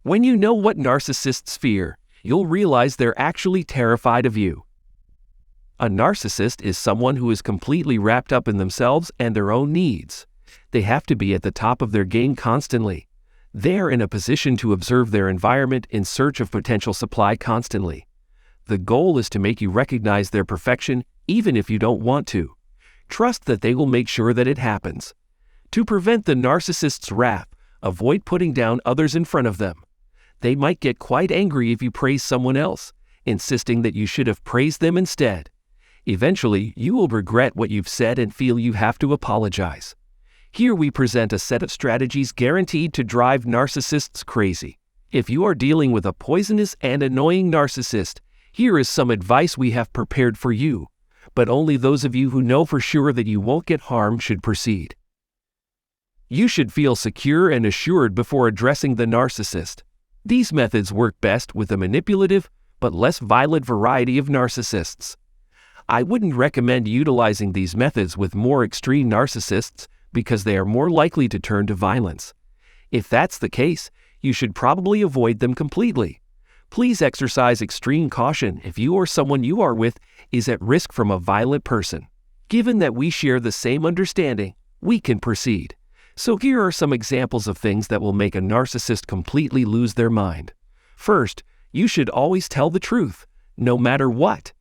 When you know what narcissists fear, you'll realize they're actually terrified of you. A narcissist is someone who is completely wrapped up in themselves and their own needs. They have to be at the top of their game constantly. They're in a position to observe their environment in search of potential supply constantly. The goal is to make you recognize their perfection even if you don't want to. Trust that they will make sure that it happens. To prevent the narcissist's wrath, avoid putting down others in front of them. They might get quite angry if you praise someone else, insisting that you should have praised them instead. Eventually, you will regret what you've said and feel you have to apologize. Here we present a set of strategies guaranteed to drive narcissists crazy. If you are dealing with a poisonous and annoying narcissist, here is some advice we have prepared for you, but only those of you who know for sure that you won't get harmed should proceed. You should feel secure and assured before addressing the narcissist. These methods work best with a manipulative, but less violent variety of narcissists. I wouldn't recommend utilizing these methods with more extreme narcissists because they are more likely to turn to violence. If that's the case, you should probably avoid them completely. Please exercise extreme caution if you or someone you are with is at risk from a violent person. Given that we share the same understanding, we can proceed. So here are some examples of things that will make a narcissist completely lose their mind. First, you should always tell the truth, no matter what.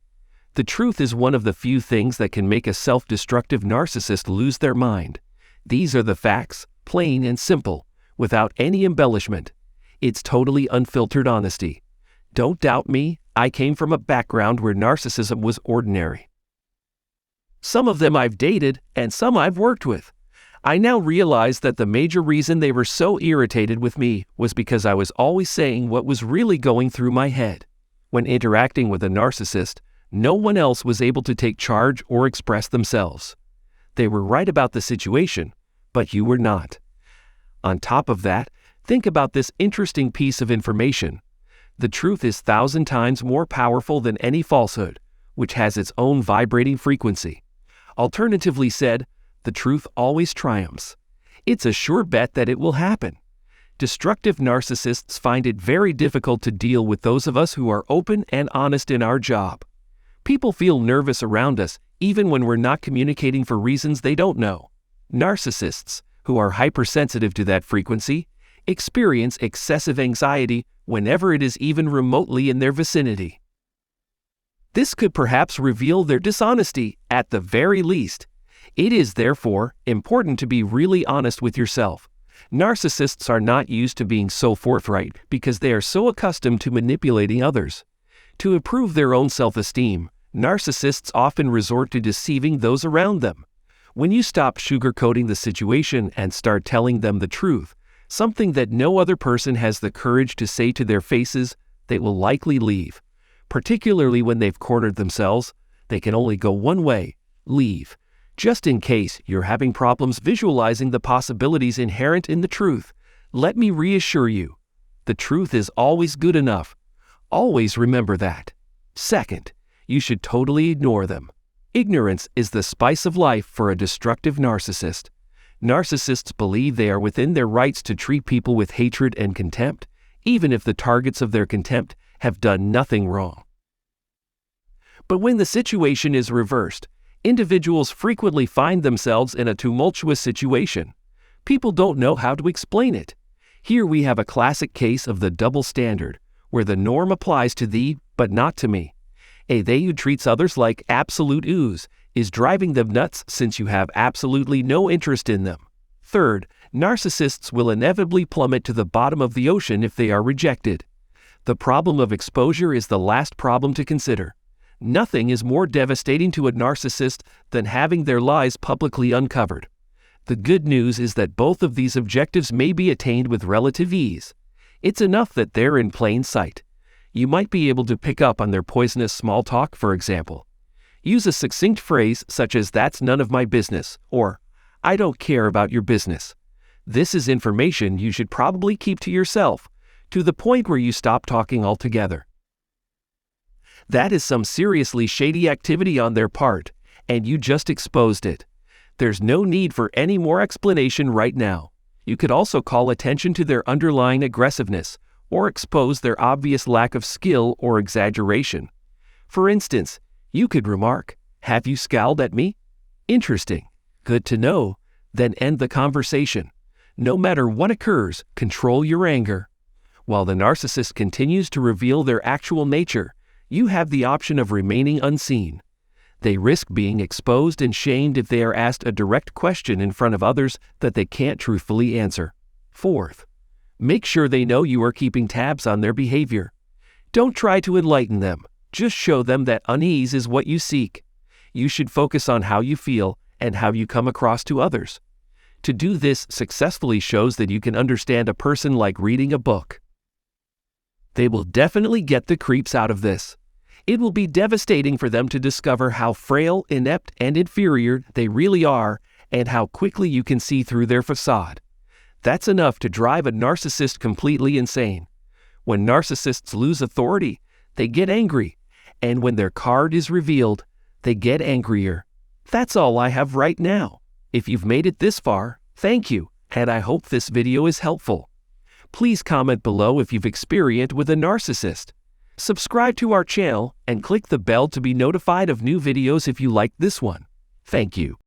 The truth is one of the few things that can make a self-destructive narcissist lose their mind. These are the facts, plain and simple, without any embellishment. It's totally unfiltered honesty. Don't doubt me, I came from a background where narcissism was ordinary. Some of them I've dated, and some I've worked with. I now realize that the major reason they were so irritated with me was because I was always saying what was really going through my head. When interacting with a narcissist, no one else was able to take charge or express themselves. They were right about the situation, but you were not. On top of that, think about this interesting piece of information. The truth is 1,000 times more powerful than any falsehood, which has its own vibrating frequency. Alternatively said, the truth always triumphs. It's a sure bet that it will happen. Destructive narcissists find it very difficult to deal with those of us who are open and honest in our job. People feel nervous around us, even when we're not communicating for reasons they don't know. Narcissists, who are hypersensitive to that frequency, experience excessive anxiety whenever it is even remotely in their vicinity. This could perhaps reveal their dishonesty, at the very least. It is, therefore, important to be really honest with yourself. Narcissists are not used to being so forthright because they are so accustomed to manipulating others. To improve their own self-esteem, narcissists often resort to deceiving those around them. When you stop sugarcoating the situation and start telling them the truth, something that no other person has the courage to say to their faces, they will likely leave. Particularly when they've cornered themselves, they can only go one way: leave. Just in case you're having problems visualizing the possibilities inherent in the truth, let me reassure you, the truth is always good enough. Always remember that. Second, you should totally ignore them. Ignorance is the spice of life for a destructive narcissist. Narcissists believe they are within their rights to treat people with hatred and contempt, even if the targets of their contempt have done nothing wrong. But when the situation is reversed, individuals frequently find themselves in a tumultuous situation. People don't know how to explain it. Here we have a classic case of the double standard, where the norm applies to thee, but not to me. A they who treats others like absolute ooze is driving them nuts since you have absolutely no interest in them. Third, narcissists will inevitably plummet to the bottom of the ocean if they are rejected. The problem of exposure is the last problem to consider. Nothing is more devastating to a narcissist than having their lies publicly uncovered. The good news is that both of these objectives may be attained with relative ease. It's enough that they're in plain sight. You might be able to pick up on their poisonous small talk, for example. Use a succinct phrase such as "that's none of my business" or "I don't care about your business." This is information you should probably keep to yourself, to the point where you stop talking altogether. That is some seriously shady activity on their part, and you just exposed it. There's no need for any more explanation right now. You could also call attention to their underlying aggressiveness, or expose their obvious lack of skill or exaggeration. For instance, you could remark, "Have you scowled at me? Interesting. Good to know." Then end the conversation. No matter what occurs, control your anger. While the narcissist continues to reveal their actual nature, you have the option of remaining unseen. They risk being exposed and shamed if they are asked a direct question in front of others that they can't truthfully answer. Fourth, make sure they know you are keeping tabs on their behavior. Don't try to enlighten them. Just show them that unease is what you seek. You should focus on how you feel and how you come across to others. To do this successfully shows that you can understand a person like reading a book. They will definitely get the creeps out of this. It will be devastating for them to discover how frail, inept, and inferior they really are, and how quickly you can see through their facade. That's enough to drive a narcissist completely insane. When narcissists lose authority, they get angry, and when their card is revealed, they get angrier. That's all I have right now. If you've made it this far, thank you, and I hope this video is helpful. Please comment below if you've experienced with a narcissist. Subscribe to our channel and click the bell to be notified of new videos if you like this one. Thank you.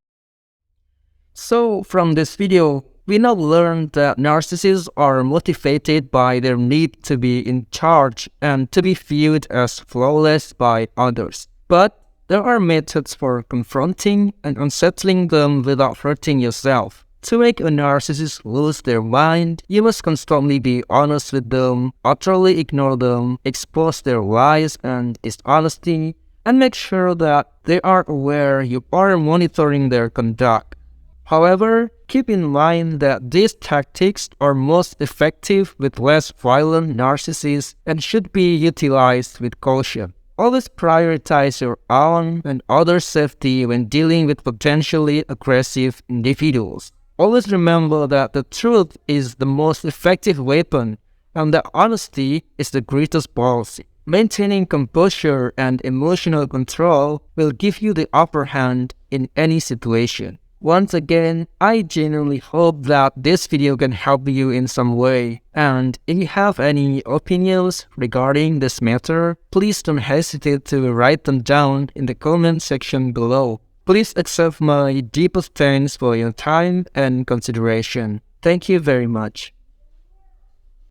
So from this video, we now learned that narcissists are motivated by their need to be in charge and to be viewed as flawless by others. But there are methods for confronting and unsettling them without hurting yourself. To make a narcissist lose their mind, you must constantly be honest with them, utterly ignore them, expose their lies and dishonesty, and make sure that they are aware you are monitoring their conduct. However, keep in mind that these tactics are most effective with less violent narcissists and should be utilized with caution. Always prioritize your own and others' safety when dealing with potentially aggressive individuals. Always remember that the truth is the most effective weapon and that honesty is the greatest policy. Maintaining composure and emotional control will give you the upper hand in any situation. Once again, I genuinely hope that this video can help you in some way. And if you have any opinions regarding this matter, please don't hesitate to write them down in the comment section below. Please accept my deepest thanks for your time and consideration. Thank you very much.